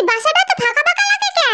বাসাটা তো ফাঁকা ফাঁকা লাগে কে?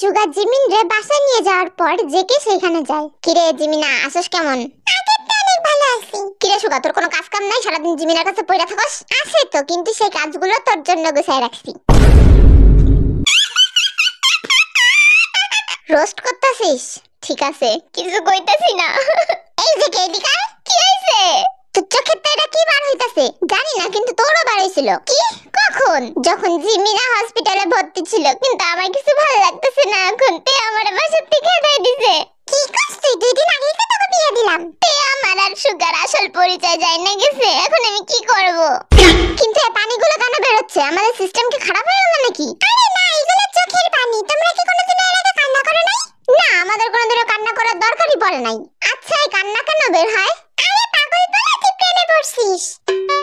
সুগা জিমিন রে বাসা নিয়ে যাওয়ার পর জেকে সেখানে যায়। কিরে জিমিনা আসস কেমন? অনেক ভালো আছি। কিরে সুগা তোর কোনো কাজ কাম নাই, সারাদিন জিমিনার কাছে পড়ে থাকস? আছে তো, কিন্তু সেই কাজগুলো তোর জন্য গুছাই রাখছি। রোস্ট করতেছিস? ঠিক আছে, কিছু কইতাছি না। এই যে কেডিকা কি হইছে? তোর চোখের তেরা কি বার হইতাছে? জানি না, কিন্তু তোরও বার হইছিল। কি? কখন? যখন জিমিনা হসপিটালে ভর্তি ছিল। কিন্তু আমার কিছু ভালো লাগতেছে না এখন। তে আমার বাসার থেকে খেদাই দিছে। কি করছিস? 2 দিন আগেই তো তোকে বিয়ে দিলাম। তে আমার আর সুগার আসল পরিচয় যায় না গেছে। এখন আমি কি করব? কিন্তু এই পানিগুলো কেন বের হচ্ছে? আমাদের সিস্টেম কি খারাপ হয়ে গেল নাকি? আরে না, এগুলো চোখের পানি। তোমরা কি কোনোদিন এর আগে কান্না করো নাই? না, আমাদের কোনোদিনও কান্না করার দরকারই পড়ে নাই। আচ্ছা, এই কান্না কেন বের হয়? আরে পাগল তোরা কি প্রেমে পড়ছিস?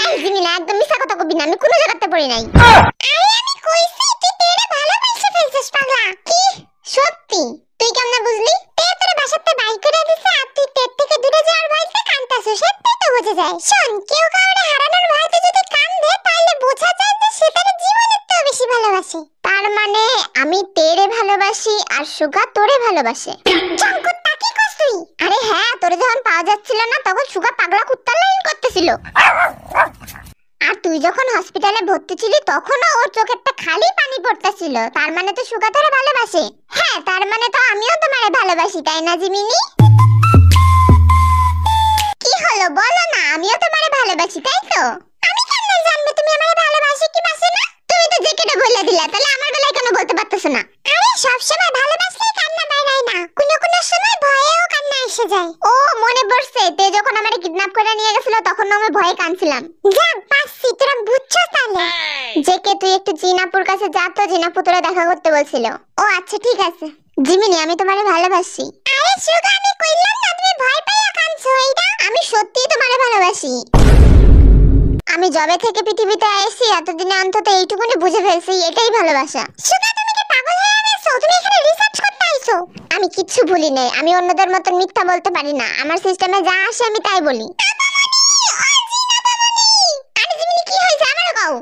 এই জিমিনা একদম মিছা কথা কবি না, আমি কোনো জায়গাতে পড়ি নাই। আরে আমি কইছি তুই তেরে ভালোবাসে ফেলছিস পাগলা। কি? সত্যি? তুই কেমনে বুঝলি? তে তোর বাসাতে বাইক করে দিছে আর তুই তের থেকে দূরে যাওয়ার ভয়তে কাঁদতাছিস। সেটাই তো বোঝা যায়। শোন, কেউ কাউরে হারানোর ভয়তে যদি কাঁদে তাহলে বোঝা যায় যে সে তার জীবনের চেয়ে বেশি ভালোবাসে। তার মানে আমি তেরে ভালোবাসি আর সুগা তোরে ভালোবাসে। জঙ্কুত তাকি কস তুই? আরে হ্যাঁ, তোরে যখন পাওয়া যাচ্ছিল না তখন সুগা পাগলা কুত্তার লাইন করতেছিল। আর তুই যখন হসপিটালে ভর্তি ছিলি তখনও ওর চোখেরটা খালি পানি পড়তেছিল। তার মানে তো সুগা তোরে ভালোবাসে। হ্যাঁ, তার মানে তো আমিও তোমারে ভালোবাসি, তাই না জিমিনি? কি হলো বলো না, আমিও তোমারে ভালোবাসি, তাই তো? আমি কেমনে জানবো তুমি আমারে ভালোবাসো কি বাসো না? তুমি তো যেকেটা বলে দিলা, তাহলে আমার বেলায় কেন বলতে পারতেছ না? আরে সব সময় ভালোবাসলে কান্না বাইরায় না, কোনো কোনো সময় ভয়েও কান্না এসে যায়। ও মনে পড়ছে, তে যখন আমারে কিডন্যাপ করে নিয়ে গেছিল তখন আমি ভয়ে কাঁদছিলাম। যাক পাচ্ছি, তোরা বুঝছস তাহলে। জেকে তুই একটু জিনাপুর কাছে যা তো, জিনাপু তোরা দেখা করতে বলছিল। ও আচ্ছা ঠিক আছে। জিমিনি আমি তোমারে ভালোবাসি। আরে সুগা আমি কইলাম না তুমি ভয় পাইয়া কাঁদছো, এইটা আমি সত্যিই তোমারে ভালোবাসি। আমি জবে থেকে পৃথিবীতে আইছি এতদিনে অন্তত এইটুকুনি বুঝে ফেলছি, এটাই ভালোবাসা। সুগা তুমি কি পাগল হয়ে গেছো? তুমি এখানে রিসার্চ করতে আইছো? আমি কিচ্ছু ভুলি নাই, আমি অন্যদের মতন মিথ্যা বলতে পারি না। আমার সিস্টেমে যা আসে আমি তাই বলি। আরে জিমিনি কি হইছে আমারে কও?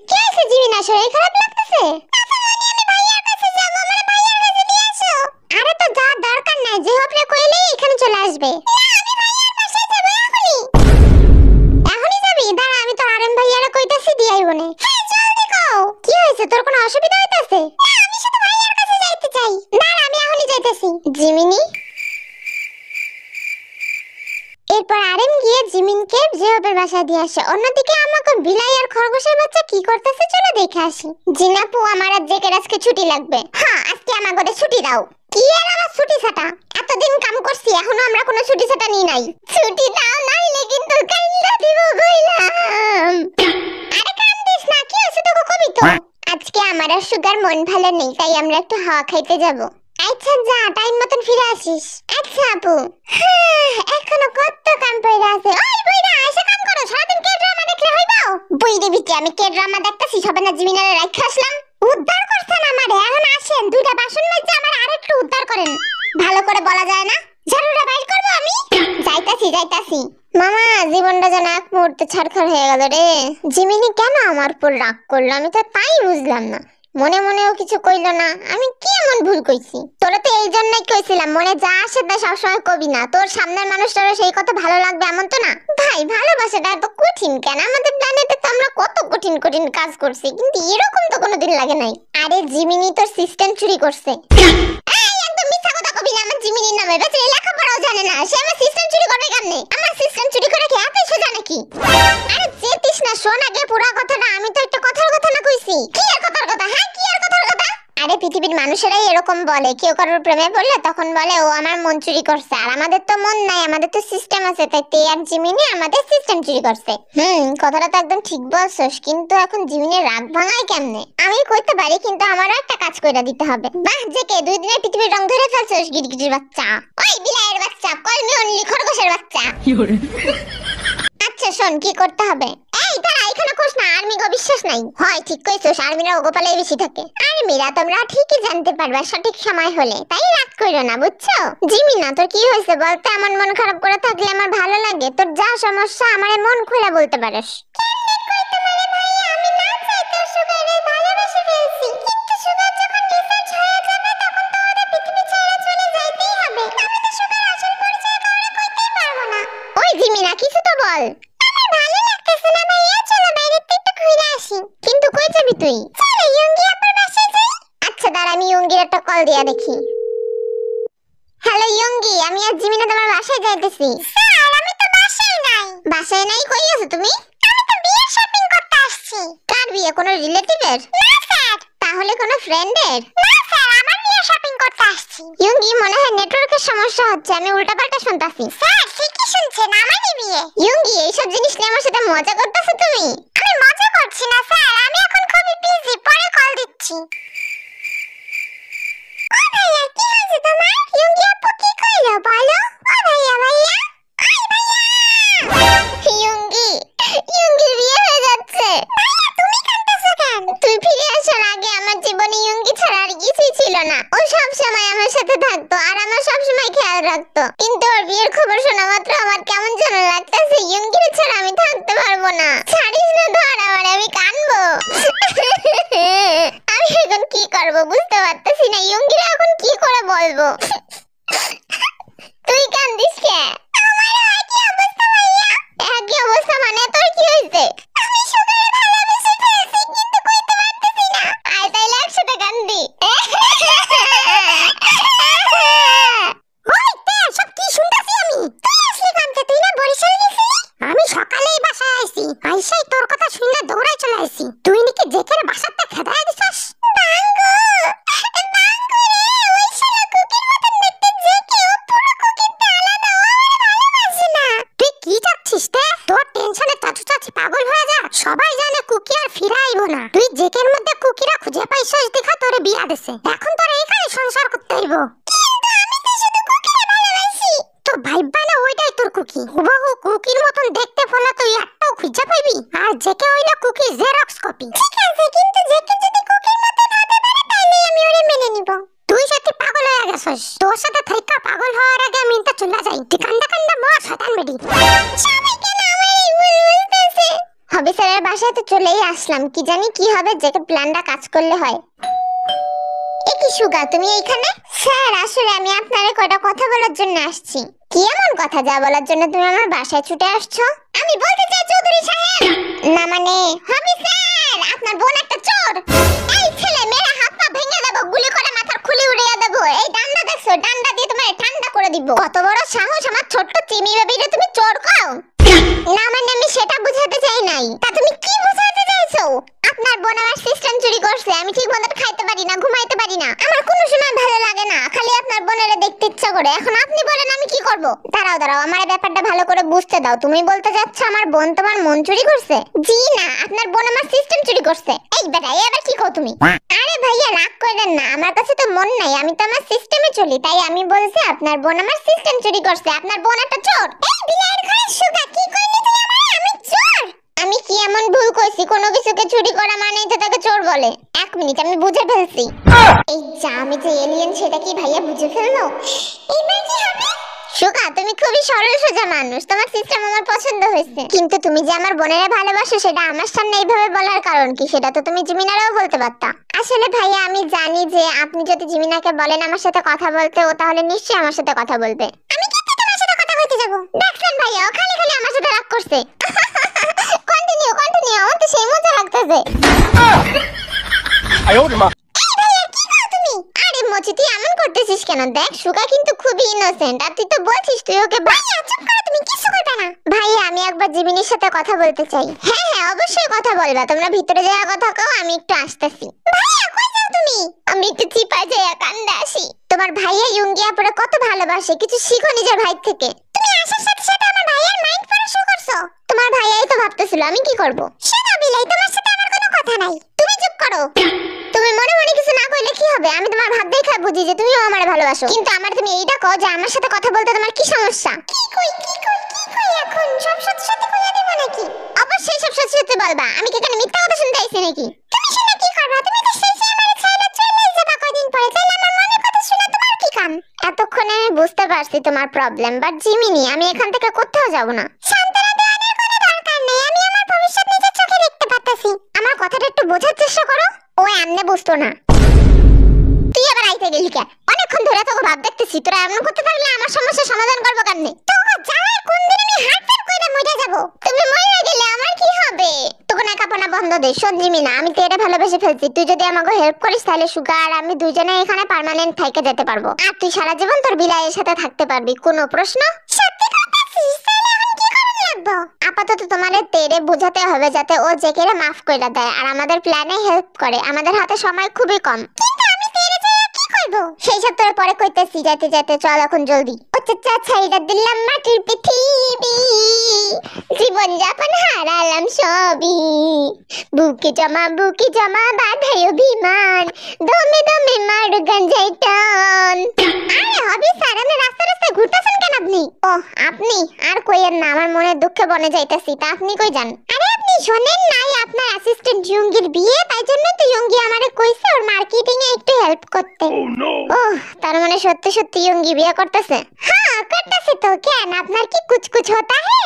কি হইছে জিমিনা, শরীর খারাপ লাগতেছে? আমি ভাইয়ার কাছে যাব, আমারে ভাইয়ার কাছে দিয়ে আসো। আরে তো যা দরকার নাই, যে হপলে কইলেই এখানে চলে আসবে। তোর কোনো অসুবিধা হইতাছে? না, আমি শুধু ভাইয়ার কাছে যাইতে চাই। না আমি এখনই যাইতাছি। জিমিনি এরপর আরেম গিয়ে জিমিনকে জেহবের বাসায় দিয়ে আসে। অন্যদিকে আমাকে বিলাই আর খরগোশের বাচ্চা কি করতেছে চলো দেখে আসি। জিনাপু আমার আর জেকের আজকে ছুটি লাগবে। হ্যাঁ, আজকে আমাকে ছুটি দাও। কি আর আমার ছুটি ছাটা? এতদিন কাম করছি এখনো আমরা কোনো ছুটি ছাটা নি নাই। ছুটি দাও নাইলে কিন্তু কাইন্দা দিব কইলাম। আরে কান্দিস না, কি হইছে তোকে কবি তো। আজকে আমার আর সুগার মন ভালো নেই, তাই আমরা একটু হাওয়া খাইতে যাব। আচ্ছা যা, টাইম মতন ফিরে আসিস। আচ্ছা আপু। এখনো কত কাম পড়ে আছে। ওই বইরা এসে কাম করো, সারাদিন কে ড্রামা দেখলে হইবো? বইরে বিটি আমি কে ড্রামা দেখতাছি, সবে না জিমিনারে রাখা আসলাম। উদ্ধার করছেন আমারে, এখন আসেন দুইটা বাসন মেজে আমার আরেকটু উদ্ধার করেন। ভালো করে বলা যায় না? ঝাড়ুটা বাইর করব আমি? যাইতাছি। মামা জীবনটা যেন এক মুহূর্তে ছাড়খাড় হয়ে গেল রে। জিমিনি কেন আমার উপর রাগ করলো আমি তো তাই বুঝলাম না। মনে মনেও কিছু কইলো না, আমি কি এমন ভুল কইছি? তোরা তো এই জন্যই কইছিলাম মনে যা আসে তা সবসময় কবি না। তোর সামনের মানুষটারও সেই কথা ভালো লাগবে এমন তো না। ভাই ভালোবাসাটা এত কঠিন কেন? আমাদের প্ল্যানেটে তো আমরা কত কঠিন কঠিন কাজ করছি, কিন্তু এরকম তো কোনোদিন লাগে নাই। আরে জিমিনি তোর সিস্টেম চুরি করছে। একদম মিথ্যা কথা কবি না আমার জিমিনির নামে। বেচারি লেখাপড়াও জানে না, সে আমার সিস্টেম চুরি করবে কেমনে? আমার সিস্টেম চুরি করে কি এত সোজা নাকি? আরে যেতিস না, শোন আগে পুরো কথাটা। আমি তো একটা কথার কথা না কইছি। কি আর কথার কথা? হ্যাঁ কি আর কথার কথা? আরে পৃথিবীর মানুষেরাই এরকম বলে, কেউ কারোর প্রেমে পড়লে তখন বলে ও আমার মন চুরি করছে, আর আমাদের তো মন নাই, আমাদের তো সিস্টেম আছে, তাই তে আর জিমিনি আমাদের সিস্টেম চুরি করছে। কথাটা তো একদম ঠিক বলছস, কিন্তু এখন জিমিনের রাগ ভাঙায় কেমনে? আমি কইতে পারি, কিন্তু আমারও একটা কাজ কইরা দিতে হবে। বাহ জেকে, 2 দিনে পৃথিবীর রং ধরে ফেলছস গিরগিটির বাচ্চা। ওই বিলাইয়ের বাচ্চা, কল মি অনলি খরগোশের বাচ্চা। আচ্ছা শোন, কি করতে হবে? এই তারা এখানে কোস না, আর্মি গো বিশ্বাস নাই। হয় ঠিক কইছস, আর্মিরা গোপালে বেশি থাকে। আর্মিরা তোমরা ঠিকই জানতে পারবা সঠিক সময় হলে, তাই রাগ কইরো না, বুঝছো? জিমিনা তোর কি হইছে বলতে? এমন মন খারাপ করে থাকলে আমার ভালো লাগে? তোর যা সমস্যা আমারে মন খুলে বলতে পারিস। কেমনে কইতে মানে ভাইয়া, আমি না চাইতেও সুগারে ভালোবেসে ফেলছি, কিন্তু সুগার যখন রিসার্চ হয়ে যাবে তখন তো ওদের পৃথিবী ছেড়ে চলে যাইতেই হবে। আমি তো সুগার আসল পরিচয় কাউরে কইতেই পারবো না। ওই জিমিনা কিছু তো বল। আমার ভালো লাগতেছে না ভাইয়া, চলো বাইরে একটু ঘুরে আসি। কিন্তু কই যাবি তুই? চলো ইয়ঙ্গি আপুর বাসায় যাই। আচ্ছা দাঁড়া, আমি ইয়ঙ্গির একটা কল দিয়া দেখি। হ্যালো ইয়ঙ্গি, আমি আর জিমিনা তোমার বাসায় যাইতেছি। স্যার আমি তো বাসায় নাই। বাসায় নাই? কই আছো তুমি? আমি তো বিয়ের শপিং করতে আসছি। কার বিয়ে? কোনো রিলেটিভের? না স্যার। তাহলে কোনো ফ্রেন্ডের? না স্যার, আমার বিয়ে শপিং করতে আসছি। ইয়ঙ্গি মনে হয় নেটওয়ার্কের সমস্যা হচ্ছে, আমি উল্টাপাল্টা শুনতাছি। স্যার ঠিকই শুনছেন, আমারই বিয়ে। ইয়ঙ্গি এইসব জিনিস নিয়ে আমার সাথে মজা করতেছো তুমি? আমি মজা করছি না স্যার, আমি এখন খুবই বিজি, পরে কল দিচ্ছি। ও ভাইয়া কি হয়েছে তোমার? ইয়ঙ্গি আপু কি কইলো বলো? ও ভাইয়া ভাইয়া, ওই ভাইয়া। ইয়ঙ্গি, ইয়ঙ্গির বিয়ে হয়ে যাচ্ছে। ভাইয়া তুমি কাঁদতেছো কেন? তুই ফিরে আসার আগে আমার জীবনে ইয়ঙ্গি ছাড়া আর কিছুই ছিল না। ও সব সময় আমার সাথে থাকতো আর আমার সব সময় খেয়াল রাখতো, কিন্তু ওর বিয়ের খবর শোনা মাত্র আমার কেমন যেন লাগতেছে। ইয়ঙ্গির ছাড়া আমি থাকতে পারবো না। ছাড়িস না, ধর আমারে, আমি কাঁদবো। আমি এখন কি করব বুঝতে পারতেছি না। ইয়ঙ্গিরা এখন কি করে বলবো? তুই কান্দিস কে? আমারও একই অবস্থা ভাইয়া। একই অবস্থা মানে? তোর কি হইছে? আমি সুগারে ভালোবেসে ফেলছি, কিন্তু কইতে পারতেছি না। আয় তাইলে একসাথে কান্দি। ওই তে সব কি শুনতাছি আমি? তুই আসলি কানতে, তুই না বরিশাল গেছিলি? আমি সকালেই বাসায় আইছি, আইসাই তোর কথা শুনে দৌড়াই চলে আইছি। তুই নাকি জেকের বাসাতে খেদায় দিছস? বাঙ্গো বাঙ্গো রে, ওই শালা কুকির মতন দেখতে জেকে, ও পুরো কুকিরটা আলাদা, ও আমারে ভালোবাসে না। তুই কি চাচ্ছিস তে? তোর টেনশনে চাচু চাচি পাগল হয়ে যা। সবাই জানে কুকি আর ফিরে আইবো না। তুই জেকের মধ্যে কুকিরা খুঁজে পাইছস দেখা তোরে বিয়া দিছে, এখন তোর এইখানে সংসার করতে হইব। কিন্তু আমি তো শুধু কুকিরে ভালোবাসি। তো ভাইবা না ওইটাই তোর কুকি, হুবহু কুকির মতন দেখতে ফলে তুই একটাও খুঁজে পাইবি। আর জেকে হইলো কুকি জেরক্স কপি। ঠিক আছে, কিন্তু জেকে যদি কুকির মতন হতে পারে তাইলে আমি ওরে মেনে নিব। তুই সত্যি পাগল হয়ে গেছস। তোর সাথে থাইকা পাগল হওয়ার আগে আমি ইনটা চলে যাই। তুই কান্দা কান্দা মর শয়তান বেডি। সবাই কেন আমারই ভুল বুঝতেছে? হবে স্যারের বাসায় তো চলেই আসলাম, কি জানি কি হবে, জেকে প্ল্যানটা কাজ করলে হয়। কি সুগা তুমি এইখানে? স্যার আসলে আমি আপনারে কয়টা কথা বলার জন্য আসছি। কি এমন কথা যা বলার জন্য তুমি আমার বাসায় ছুটে আসছো? আমি বলতে চাই চৌধুরী সাহেব, না মানে হবে স্যার, আপনার বোন একটা চোর। এই ছেলে মেয়েরা হাত পা ভেঙে দেব, গুলি করে মাথার খুলি উড়িয়ে দেব। এই ডান্ডা দেখছো, ডান্ডা দিয়ে তোমার ঠান্ডা করে দিব। কত বড় সাহস আমার ছোট্ট চিমি বেবিরে তুমি চোর কও? না মানে আমি সেটা বুঝাতে চাই নাই। তা তুমি কি বুঝাতে চাইছো? আপনার বোন আমার সিস্টেম চুরি করছে, আমি ঠিক মতো খাইতে পারি না, ঘুমাইতে পারি না, আমার কোনো সময় ভালো লাগে না, খালি আপনার বোনেরে দেখতে ইচ্ছা করে। এখন আপনি বলেন আমি কি করব? দাঁড়াও দাঁড়াও, আমার ব্যাপারটা ভালো করে বুঝতে দাও। তুমি বলতে যাচ্ছ আমার বোন তোমার মন চুরি করছে? জি না, আপনার বোন আমার সিস্টেম চুরি করছে। এই বেটা এবার কি কও তুমি? আরে ভাইয়া রাগ করেন না, আমার কাছে তো মন নাই, আমি তো আমার সিস্টেমে চলি, তাই আমি বলছি আপনার বোন আমার সিস্টেম চুরি করছে। আপনার বোন একটা চোর। এই বিলাইয়ের ঘরে সুগা কি কইলি তুই আমারে? আমি চোর? আমি কি এমন ভুল কইছি? কোনো কিছুকে চুরি করা মানেই তো তাকে চোর বলে। এক মিনিট, আমি বুঝে ফেলছি। এই যা, আমি যে এলিয়েন সেটা কি ভাইয়া বুঝে ফেললো? এইবার কি হবে? সুগা তুমি খুবই সরল সোজা মানুষ, তোমার সিস্টেম আমার পছন্দ হয়েছে, কিন্তু তুমি যে আমার বোনেরা ভালোবাসো সেটা আমার সামনে এইভাবে বলার কারণ কি? সেটা তো তুমি জিমিনারাও বলতে পারতা। আসলে ভাইয়া আমি জানি যে আপনি যদি জিমিনাকে বলেন আমার সাথে কথা বলতে, ও তাহলে নিশ্চয়ই আমার সাথে কথা বলবে। আমি কি তোমার সাথে কথা বলতে যাব? দেখছেন ভাইয়া ও খালি খালি আমার সাথে রাগ করছে। কন্টিনিউ কন্টিনিউ, আমার তো সেই মজা লাগতেছে। আয় ওরে মা। আরে মোচি তুই এমন করতেছিস কেন? দেখ সুগা কিন্তু খুবই ইনোসেন্ট, আর তুই তো বলছিস তুই ওকে। ভাইয়া চুপ করো, তুমি কিছু করবে না। ভাইয়া আমি একবার জিমিনির সাথে কথা বলতে চাই। হ্যাঁ হ্যাঁ অবশ্যই কথা বলবা, তোমরা ভিতরে যাওয়া কথা কও, আমি একটু আসতেছি। ভাইয়া কই যাও তুমি? আমি আমি একটু চিপায় যাই কান্দে আসি। তোমার ভাইয়া ইয়ঙ্গি আপুরে কত ভালোবাসে, কিছু শিখো নিজের ভাই থেকে। তুমি আসার সাথে সাথে আমার ভাইয়ার মাইন্ড পড়া শুরু করছো। তোমার ভাইয়াই তো ভাবতেছিল আমি কি করব। শোনো বিলাই, তোমার সাথে আমার কোনো কথা নাই, তুমি চুপ করো। তুমি মনে মনে কিছু না কইলে কি হবে, আমি তোমার ভাব দেখে বুঝি যে তুমিও আমারে ভালোবাসো। কিন্তু আমার তুমি এইটা কও যে আমার সাথে কথা বলতে তোমার কি সমস্যা? কি কই এখন সব সত্যি সত্যি কইয়া দেব নাকি? অবশ্যই সব সত্যি সত্যি বলবা। আমি কি এখানে মিথ্যা কথা শুনতে আইছি নাকি? তুমি শুনে কি করবা? তুমি তো সেই আমারে ছাইরা চলে যাবা কয়দিন পরে, তাহলে আমার মনের কথা শুনে তোমার কি কাম? এতক্ষণে আমি বুঝতে পারছি তোমার প্রবলেম, বাট জিমিনি আমি এখান থেকে কোথাও যাব না। সান্তনা দেওয়ানোর কোনো দরকার নেই, আমি আমার ভবিষ্যৎ নিজের চোখে দেখতে পাচ্ছি। আমার কথাটা একটু বোঝার চেষ্টা করো। ও এমনে বুঝতো না। তুই আবার আইতে গেলি কে? অনেকক্ষণ ধরে তোকে ভাব দেখতেছি, তোরা এমন করতে থাকলে আমার সমস্যার সমাধান করবো কেমনে? তোকে জ্বালায় কোন দিন আমি হার্টফেল কইরা মরে যাব। তুমি মরে গেলে আমার কি হবে? তোকে না কাপনা বন্ধ দে। শোন জিমিনা, আমি তোরে ভালোবেসে ফেলছি। তুই যদি আমাকে হেল্প করিস তাহলে সুগা আর আমি দুইজনে এখানে পার্মানেন্ট থাইকে যেতে পারবো। আর তুই সারা জীবন তোর বিলাইয়ের সাথে থাকতে পারবি, কোনো প্রশ্ন? সত্যি কইতাছিস? তাহলে এখন কি করতে লাগবে? আপাতত তোমারে তেরে বোঝাতে হবে যাতে ও জেকেরে মাফ কইরা দেয় আর আমাদের প্ল্যানে হেল্প করে। আমাদের হাতে সময় খুবই কম। কিন্তু আমি তেরে যাইয়া কি করব? সেই সব তোর পরে কইতাছি। যেতে যেতে চল এখন জলদি। আচ্ছা ছাইড়া দিলাম মাটির পৃথিবী, জীবন যাপন হারালাম সবই। বুকে জমা বাধাই অভিমান, দমে দমে মার গাঞ্জাই টান। আরে হবি স্যার, আমি রাস্তায় ঘুরতেছেন কেন আপনি? ও আপনি? আর কইয়েন না, আমার মনে দুঃখে বনে যাইতাছি। তা আপনি কই যান? আরে আপনি শোনেন নাই আপনার অ্যাসিস্ট্যান্ট ইয়ঙ্গির বিয়ে, তাই জন্য তো ইয়ঙ্গি আমারে কইছে ওর মার্কেটিং এ একটু হেল্প করতে। ওহ, তার মানে সত্যি সত্যি ইয়ঙ্গি বিয়ে করতেছে? হ্যাঁ করতেছে তো। কেন, আপনার কি কুছ হতা হে?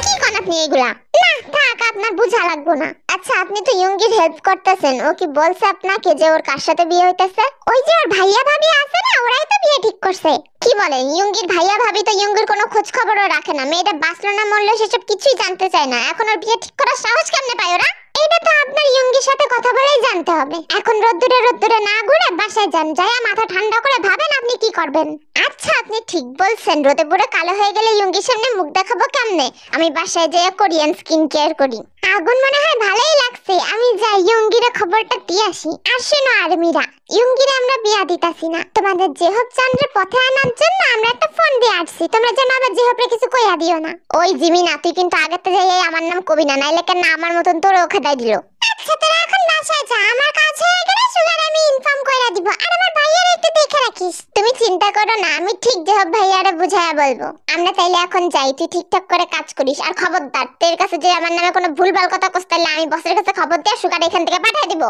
কি কোন আপনি এগুলা? না থাক, আপনার বুঝা লাগবো না। আচ্ছা আপনি তো ইয়ঙ্গির হেল্প করতেছেন, ও কি বলছে আপনাকে যে ওর কার সাথে বিয়ে হইতাছে? ওই যে ওর ভাইয়া ভাবি আছে না, ওরাই তো বিয়ে ঠিক করছে। কি বলেন? ইয়ঙ্গির ভাইয়া ভাবি তো ইয়ঙ্গির কোনো খোঁজ খবরও রাখে না। মেয়েটা বাঁচলো না মরলো সেসব কিছুই জানতে চায় না। এখন ওর বিয়ে ঠিক করার সাহস কেমনে পায় ওরা? এটা তো আপনার ইয়ঙ্গির সাথে কথা বলেই জানতে হবে। এখন রোদ্দুরে না ঘুরে বাসায় যান, যায়া মাথা ঠান্ডা করে ভাবেন আপনি কি করবেন। আচ্ছা আপনি ঠিক বলছেন, রোদে পুরো কালো হয়ে গেলে ইয়ঙ্গির সামনে মুখ দেখাবো কেমনে? আমি বাসায় যেয়ে কোরিয়ান স্কিন কেয়ার করি। আগুন মনে হয় ভালোই লাগছে, আমি যাই ইয়ঙ্গিরে খবরটা দিয়ে আসি। আর শোনো আর্মিরা, ইয়ঙ্গিরে আমরা বিয়া দিতাছি না। তোমাদের জেহব চন্দ্রের পথে আনার জন্য আমরা একটা ফোন দিয়ে আসছি। তোমরা যেন আবার জেহবরে কিছু কইয়া দিও না। ওই জিমিনা, তুই কিন্তু আগেতে যাই আমার নাম কবি না, নাইলে কেন আমার মতন তোরও খেদাই দিল। আচ্ছা তোরা এখন বাসায় যা, আমার কাজ হয়ে গেলে সুগার আমি ইনফর্ম কইরা দিব। আর আমার ভাইয়ারে একটু দেখে রাখিস। তুমি চিন্তা করো না, আমি ঠিক জেহব ভাইয়ারে বুঝায়া বলবো। আমরা তাইলে এখন যাই, তুই ঠিকঠাক করে কাজ করিস। আর খবরদার তোর কাছে যে আমার নামে কোনো ভুলভাল কথা কস তাহলে আমি বসের কাছে খবর দিয়ে সুগার এখান থেকে পাঠিয়ে দিব।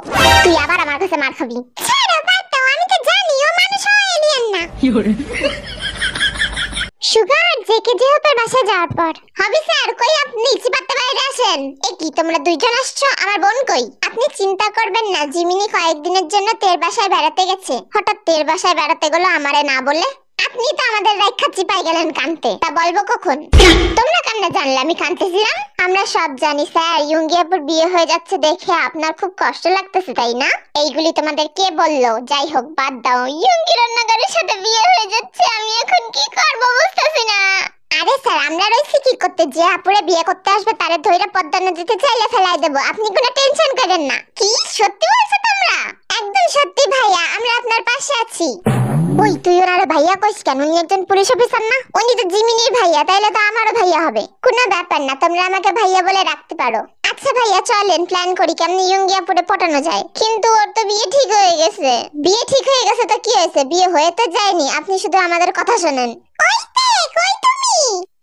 তুই আবার আমার কাছে মার খাবি। ছাড়ো বাদ দাও, আমি তো জানি ও মানুষ হয় এলিয়েন না। সুগার জেকে জেহবের বাসায় যাওয়ার পর হবি স্যার কই আপনি? চিপাতে বাইরে আসেন। এ কি তোমরা দুইজন আসছো? আমার বোন কই? আপনি চিন্তা করবেন না, জিমিনি কয়েকদিনের জন্য তের বাসায় বেড়াতে গেছে। হঠাৎ তের বাসায় বেড়াতে গেল আমারে না বলে। আপনি তো আমাদের রাইখা চিপাই গেলেন কানতে। তা বলবো কখন? তোমরা কেমনে জানলে আমি কানতেছিলাম? আমরা সব জানি স্যার, ইয়ঙ্গি আপুর বিয়ে হয়ে যাচ্ছে দেখে আপনার খুব কষ্ট লাগতেছে তাই না? এইগুলি তোমাদের কে বললো? যাই হোক বাদ দাও, ইয়ঙ্গি রান্নাঘরের সাথে বিয়ে হয়ে যাচ্ছে, আমি এখন কি করবো বুঝতেছি না। আরে স্যার আমরা রইছি কি করতে, যে আপুরে বিয়ে করতে আসবে তারে ধইরা পদ্মা নদীতে চাইলে ফেলাই দেব। আপনি কোনো টেনশন করেন না। কি সত্যি বলছো তোমরা? একদম সত্যি ভাইয়া, আমরা আপনার পাশে আছি। ওই তুই ওনারে ভাইয়া কইস কেন? উনি একজন পুলিশ অফিসার না? উনি তো জিমিনির ভাইয়া, তাইলে তো আমারও ভাইয়া হবে। কোনো ব্যাপার না, তোমরা আমাকে ভাইয়া বলে রাখতে পারো। আচ্ছা ভাইয়া চলেন প্ল্যান করি কেমনে ইয়ঙ্গি আপুরে পটানো যায়। কিন্তু ওর তো বিয়ে ঠিক হয়ে গেছে। বিয়ে ঠিক হয়ে গেছে তো কি হয়েছে? বিয়ে হয়ে তো যায়নি, আপনি শুধু আমাদের কথা শুনেন। কই তুমি?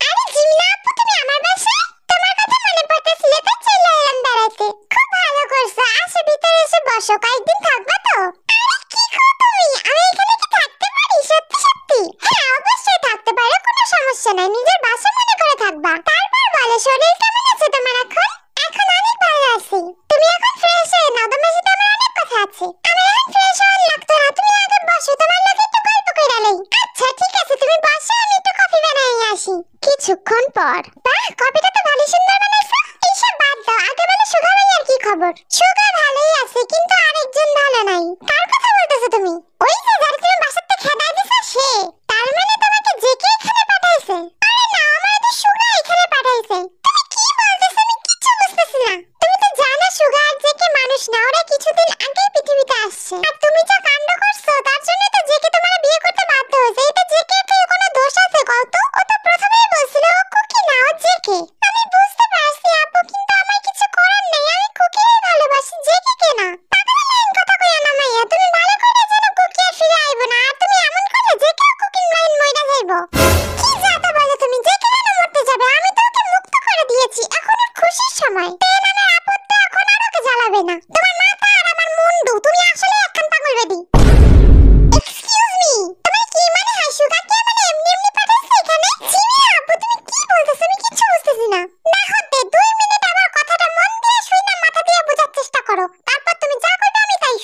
আরে জিমিনা আপু তুমি আমার বাসায়? তোমার কথা মনে পড়তেছিল তো চলে এলাম বেড়াতে। খুব ভালো করছো, আসো ভিতরে এসে বসো। কয়েকদিন থাকবা তো? আরে কি কও তুমি? আমি এখানে কি থাকতে পারি? সত্যি সত্যি? হ্যাঁ অবশ্যই থাকতে পারো, কোনো সমস্যা নাই। নিজের বাসা মনে করে থাকবা। তারপর বলো শরীর কেমন আছে তোমার এখন? এখন অনেক ভালো আছি। তুমি এখন ফ্রেশ হয়ে নাও, তোমার সাথে আমার অনেক কথা আছে। আমার এখন ফ্রেশ হওয়ার লাগতো না, তুমি আগে বসো, তোমার লগে একটু গল্প কইরা লই। আচ্ছা ঠিক আছে, তুমি বসো, আমি একটু কফি বানাই আসি। কিছুক্ষণ পর বাহ, কফিটা তো ভালো সুন্দর বানাইছো। এইসব বাদ দাও, আগে বলো সুগা ভাইয়ার কি খবর? সুগা ভালোই আছে, কিন্তু আরেকজন ভালো নাই। কার কথা বলতেছো তুমি? ওই যে যার তুমি বাসাতে খেদাই দিছো সে। তার মানে তোমাকে জেকে এখানে পাঠাইছে? আরে না, আমার তো সুগা এখানে পাঠাইছে। তুমি কি বলতেছো? আমি কিছু বুঝতেছি না। তুমি তো জানো সুগা আর জেকে মানুষ না, ওরা কিছুদিন আগেই পৃথিবীতে আসছে। আর তুমি যা কাণ্ড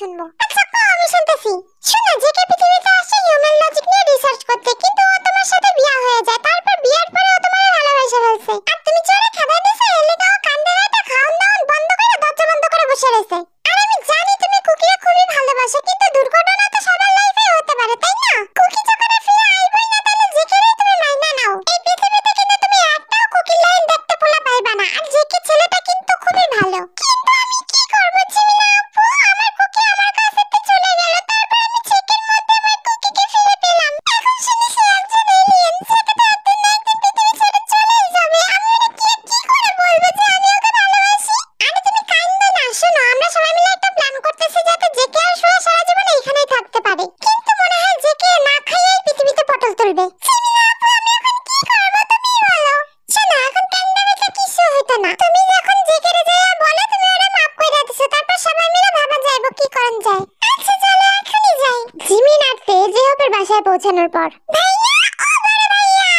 শুনবো। আচ্ছা আমি শুনতেছি। শোনো, জেকে পৃথিবীতে আসছে হিউম্যান লজিক নিয়ে রিসার্চ করতে, কিন্তু ও তোমার সাথে বিয়ে হয়ে যায়, তারপর বিয়ের পরে ও তোমার ভালোবেসে ফেলছে, আর তুমি চোরে খাবার দিছো, এর লেগে ও কান্দে রাতে খাওন দাওন বন্ধ করে দরজা বন্ধ করে বসে রয়েছে। আর আমি জানি তুমি কুকিকে খুবই ভালোবাসো, কিন্তু দুর্ঘটনা তো সবার লাইফে হতে পারে, তাই না? কুকি যখন ফিরে আইবই না, তাহলে জেকেরই তুমি মাইনা নাও। এই পৃথিবীতে কিন্তু তুমি একটাও কুকি লাইন দেখতে পোলা পাইবা না, আর জেকে ছেলেটা কিন্তু খুবই ভালো। কিন্তু আমি কি করব জিমিনা আপু, আমার কুকি আমার কাছে থেকে চলে গেল, তারপর আমি চেকের মধ্যে আমার কুকিকে ফিরে পেলাম। এখন শুনি সে একজন এলিয়েন, সেটা তো একদিন না একদিন পৃথিবী ছেড়ে চলেই যাবে। আমি ওরে কি করে বলবো যে আমি ওকে ভালোবাসি? আরে তুমি কাঁদবে না, শোনো, আমরা সবাই মিলে একটা প্ল্যান করতেছি যাতে জেকে আর সোয়া সারা জীবন এখানেই থাকতে পারে, কিন্তু মনে হয় জেকে না খাইয়েই পৃথিবীতে পটল তুলবে। জিমিনা আপু, আমি এখন কি করব তুমি বলো? শোনো, এখন কান্দা বেচা কিছু হইতো না, তুমি যখন জেকেরে যাইয়া বলো তুমি ওরে মাফ কইরা দিছো, তারপর সবাই মিলে ভাবা যাইবো কি করন যায়। আচ্ছা চলো এখনই যাই। জিমিন আর তেজে হবে বাসায় পৌঁছানোর পর, ভাইয়া ও বড় ভাইয়া,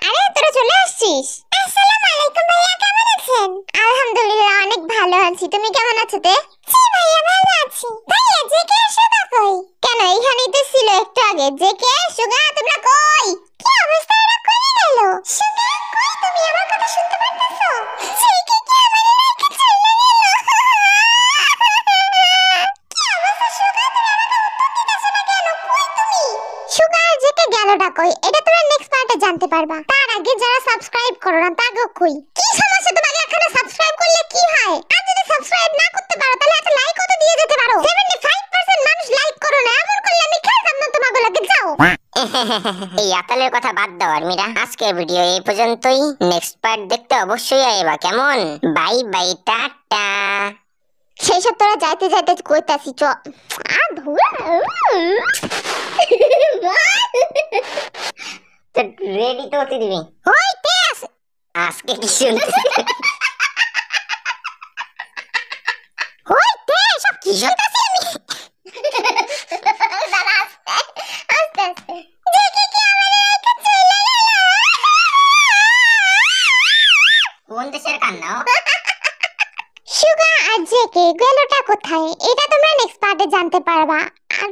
আরে তোরা চলে আসছিস? আসসালামু আলাইকুম ভাইয়া, কেমন আছেন? আলহামদুলিল্লাহ অনেক ভালো আছি, তুমি কেমন আছো তে? জি ভাইয়া ভালো আছি। ভাইয়া জেকে আর সুগা কই? কেন এখানেই তো ছিল একটু আগে। জেকে সুগা তোমরা কই? কি অবস্থা, এরা কই গেল? সুগা কই, তুমি আমার কথা শুনতে পারতেছো? জেকে কি আমারে রেখে চলে গেল? কি অবস্থা সুগা, তুমি আমাকে উত্তর দিতেছো না কেন? কই তুমি? সুগা আর জেকে গেলটা কই, এটা তোমরা নেক্সট পার্টে জানতে পারবা। তার আগে যারা সাবস্ক্রাইব করো না তাগো কই? কি সমস্যা তোমাকে? এখানে সাবস্ক্রাইব করলে কি হয়? আর যদি সাবস্ক্রাইব না করতে পারো তাহলে একটা লাইকও তো দিয়ে যেতে পারো। 75% মানুষ লাইক করো না, এমন করলে আমি খাইতাম না তোমাকে, লাগে যাও। এই আতালের কথা বাদ দাও আর্মিরা, আজকের ভিডিও এই পর্যন্তই। নেক্সট পার্ট দেখতে অবশ্যই আইবা, কেমন? Bye bye, tata. সেই সব তোরা যাইতে যাইতে কইতাছি চ। আর ধুরা তো রেডি তো হতে দিবি। হইতে আছে আজকে কি শুনতে হইতে সব কি কি শুনতাছি আমি? দাঁড়া, আস্তে আস্তে আস্তে। জেকে কি আমারে রেখে চলে গেল? কোন দেশের কান্না? সুগা আর জেকে গেলটা কোথায় এটা তোমরা নেক্সট পার্টে জানতে পারবা। আর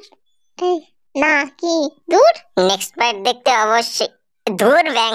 এই, না কি দূর নেক্সট পার্ট দেখতে অবশ্যই। ধুর ব্যাং।